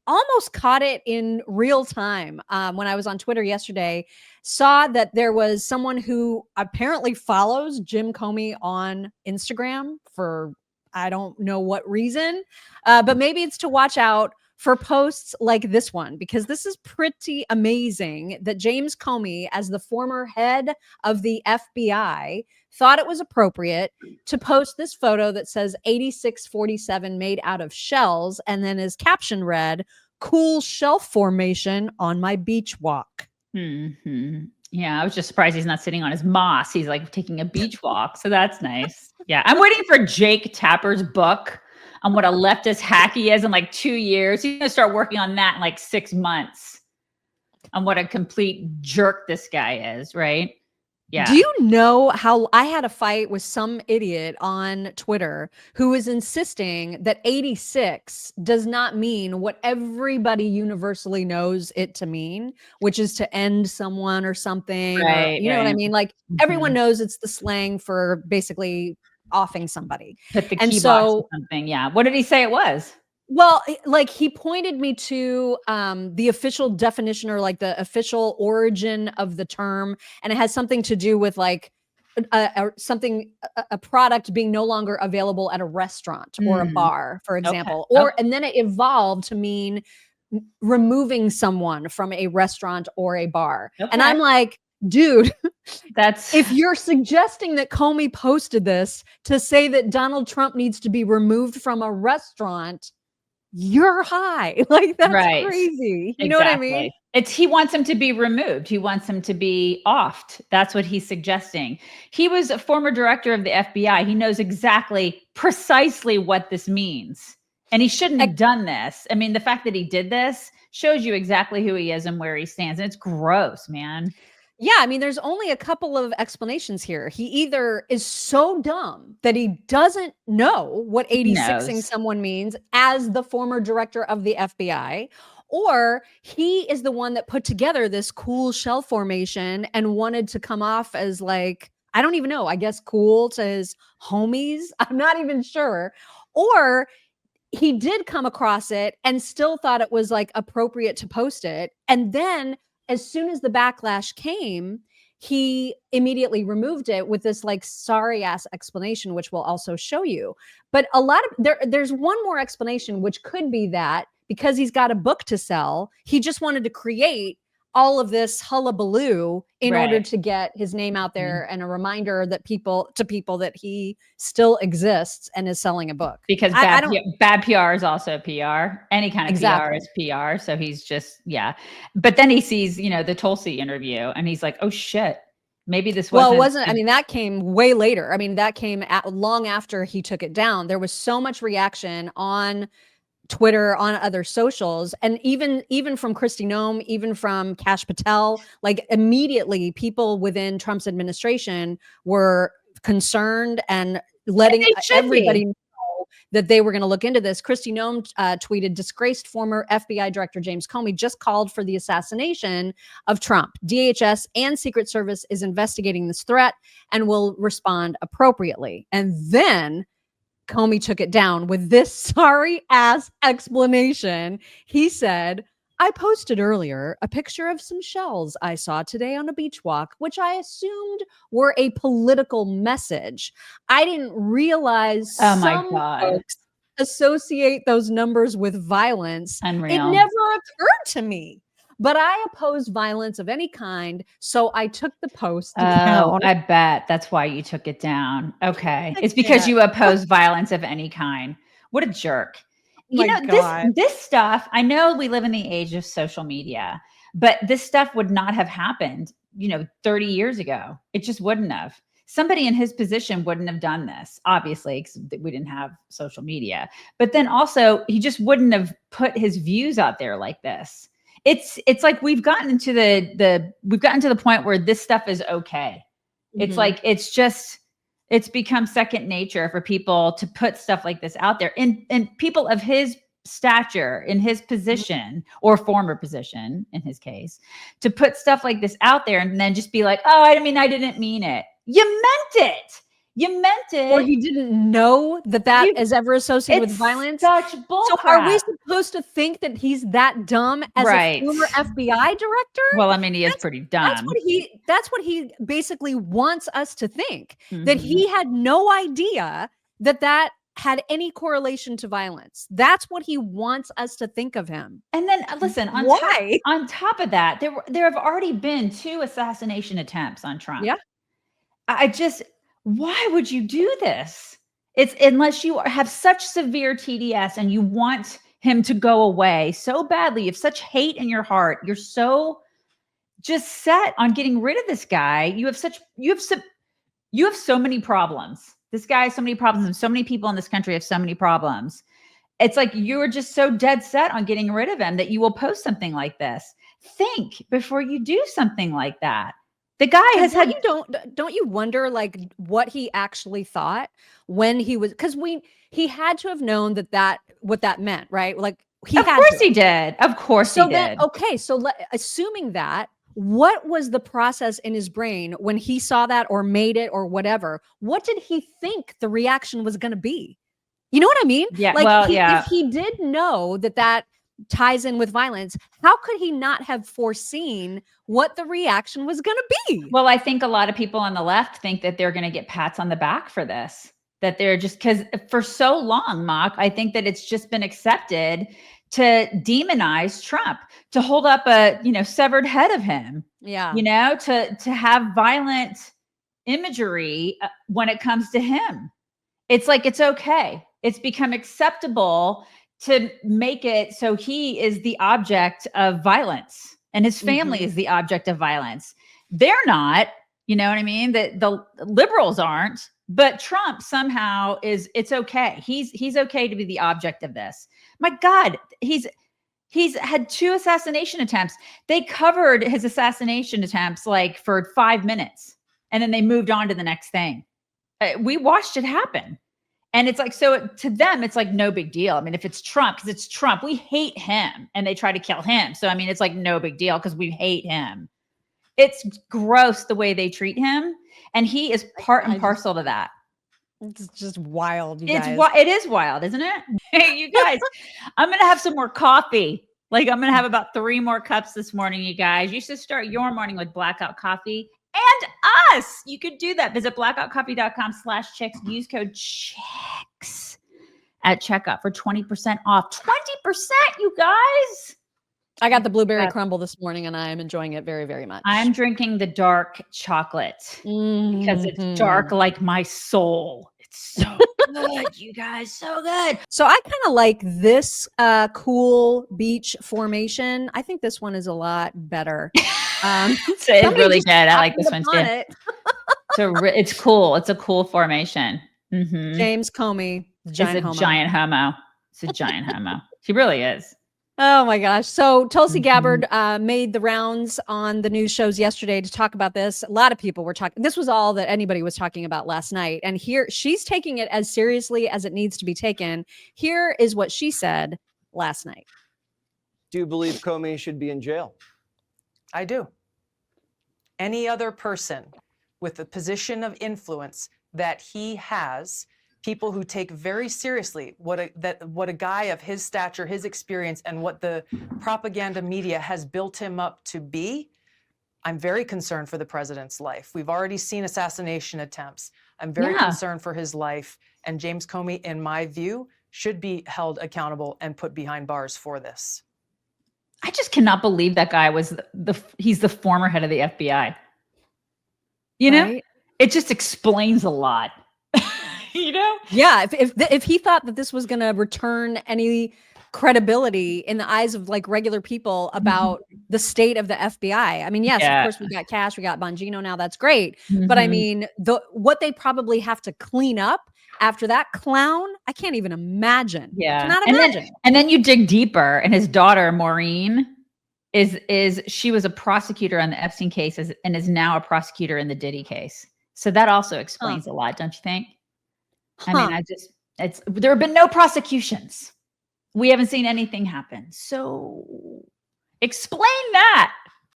almost caught it in real time when I was on Twitter yesterday, saw that there was someone who apparently follows Jim Comey on Instagram for I don't know what reason, but maybe it's to watch out for posts like this one, because this is pretty amazing that James Comey, as the former head of the FBI, thought it was appropriate to post this photo that says 8647 made out of shells, and then his caption read, "Cool shelf formation on my beach walk." Mm-hmm. Yeah, I was just surprised he's not sitting on his moss. He's like taking a beach walk. So that's nice. Yeah, I'm waiting for Jake Tapper's book on what a leftist hack he is in like 2 years. He's going to start working on that in like 6 months on what a complete jerk this guy is, right? Yeah. Do you know how I had a fight with some idiot on Twitter who was insisting that 86 does not mean what everybody universally knows it to mean, which is to end someone or something, right, or you know what I mean? Like everyone Mhm. knows it's the slang for basically offing somebody. Put the And key box so or something. Yeah. What did he say it was? well, like he pointed me to the official definition, or like the official origin of the term, and it has something to do with like a product being no longer available at a restaurant or a bar, for example. Okay. And then it evolved to mean removing someone from a restaurant or a bar. Okay. And I'm like, dude, that's if you're suggesting that Comey posted this to say that Donald Trump needs to be removed from a restaurant, you're high. Like that's right. crazy. You know what I mean? He wants him to be removed. He wants him to be offed. That's what he's suggesting. He was a former director of the FBI. He knows precisely what this means. And he shouldn't have done this. I mean, the fact that he did this shows you exactly who he is and where he stands. And it's gross, man. Yeah, I mean, there's only a couple of explanations here. He either is so dumb that he doesn't know what 86ing someone means as the former director of the FBI, or he is the one that put together this cool shell formation and wanted to come off as like, I don't even know, I guess cool to his homies. I'm not even sure. Or he did come across it and still thought it was like appropriate to post it. And then as soon as the backlash came, he immediately removed it with this like sorry ass explanation, which we'll also show you. But a lot of there's one more explanation, which could be that because he's got a book to sell, he just wanted to create all of this hullabaloo in order to get his name out there and a reminder that people that he still exists and is selling a book. Because bad PR is also PR. Any kind of PR is PR. So he's just, But then he sees, the Tulsi interview and he's like, oh shit, maybe this wasn't. Well, it wasn't. I mean, that came way later. I mean, that came long after he took it down. There was so much reaction on Twitter, on other socials, and even from Kristi Noem, even from Kash Patel, like immediately people within Trump's administration were concerned and letting everybody know that they were going to look into this. Kristi Noem tweeted, disgraced former FBI Director James Comey just called for the assassination of Trump. DHS and Secret Service is investigating this threat and will respond appropriately. And then Comey took it down with this sorry ass explanation. He said, I posted earlier a picture of some shells I saw today on a beach walk, which I assumed were a political message. I didn't realize some folks associate those numbers with violence. Unreal. It never occurred to me. But I oppose violence of any kind, so I took the post down. I bet that's why you took it down. Okay. It's because you oppose violence of any kind. What a jerk. This stuff, I know we live in the age of social media, but this stuff would not have happened, 30 years ago. It just wouldn't have. Somebody in his position wouldn't have done this, obviously, because we didn't have social media. But then also, he just wouldn't have put his views out there like this. It's like we've gotten to the point where this stuff is okay. Mm-hmm. It's like it's become second nature for people to put stuff like this out there, and people of his stature, in his position or former position in his case, to put stuff like this out there and then just be like, oh, I didn't mean it. You meant it. You meant it. Or he didn't know that is ever associated with violence. Such bull So crap. are we supposed to think that he's that dumb as a former FBI director? Well, I mean, he is pretty dumb. That's what he basically wants us to think, that he had no idea that had any correlation to violence. That's what he wants us to think of him. And then listen, on top of that, there have already been 2 assassination attempts on Trump. Yeah. Why would you do this? It's unless you have such severe TDS and you want him to go away so badly. You have such hate in your heart. You're so just set on getting rid of this guy. You have so many problems. This guy has so many problems, and so many people in this country have so many problems. It's like you're just so dead set on getting rid of him that you will post something like this. Think before you do something like that. The guy has had. Don't you wonder like what he actually thought when he was, because he had to have known what that meant, right? Like Of course he did. Of course he did. Okay, so assuming that, what was the process in his brain when he saw that or made it or whatever? What did he think the reaction was going to be? You know what I mean? Yeah. Like if he did know that ties in with violence, how could he not have foreseen what the reaction was going to be? Well, I think a lot of people on the left think that they're going to get pats on the back for this, that they're just, because for so long, Mock, I think that it's just been accepted to demonize Trump, to hold up a, severed head of him. Yeah. To have violent imagery when it comes to him. It's like, it's okay. It's become acceptable to make it so he is the object of violence and his family is the object of violence. They're not, you know what I mean? The liberals aren't, but Trump somehow it's okay. He's okay to be the object of this. My God, he's had 2 assassination attempts. They covered his assassination attempts like for 5 minutes and then they moved on to the next thing. We watched it happen. And it's like, so to them, it's like no big deal. I mean, if it's Trump, because it's Trump, we hate him and they try to kill him. So, I mean, it's like no big deal because we hate him. It's gross the way they treat him. And he is part and parcel to that. It's just wild, you guys. It is wild, isn't it? Hey, you guys, I'm going to have some more coffee. Like I'm going to have about 3 more cups this morning, you guys. You should start your morning with Blackout Coffee. And us. You could do that. Visit blackoutcoffee.com/chicks. Use code CHICKS at checkout for 20% off. 20%, you guys. I got the blueberry crumble this morning and I am enjoying it very, very much. I'm drinking the dark chocolate because it's dark like my soul. It's so good, you guys. So good. So I kind of like this cool beach formation. I think this one is a lot better. So it's really good. I like this one too. So it's cool. It's a cool formation. James Comey, giant homo. It's a giant homo. He really is. Oh my gosh. So Tulsi Gabbard made the rounds on the news shows yesterday to talk about this. A lot of people were talking. This was all that anybody was talking about last night. And here she's taking it as seriously as it needs to be taken. Here is what she said last night. Do you believe Comey should be in jail? I do. Any other person with a position of influence that he has, people who take very seriously what a guy of his stature, his experience, and what the propaganda media has built him up to be, I'm very concerned for the president's life. We've already seen assassination attempts. I'm very concerned for his life. And James Comey, in my view, should be held accountable and put behind bars for this. I just cannot believe that guy was he's the former head of the FBI. You know, it just explains a lot. You know? Yeah. If he thought that this was going to return any credibility in the eyes of like regular people about the state of the FBI. I mean, yes, of course we got Cash, we got Bongino now. That's great. But I mean, what they probably have to clean up after that clown, I can't even imagine. Yeah. Cannot imagine. And then you dig deeper, and his daughter, Maureen, she was a prosecutor on the Epstein case and is now a prosecutor in the Diddy case. So that also explains a lot, don't you think? I mean, there have been no prosecutions. We haven't seen anything happen. So explain that.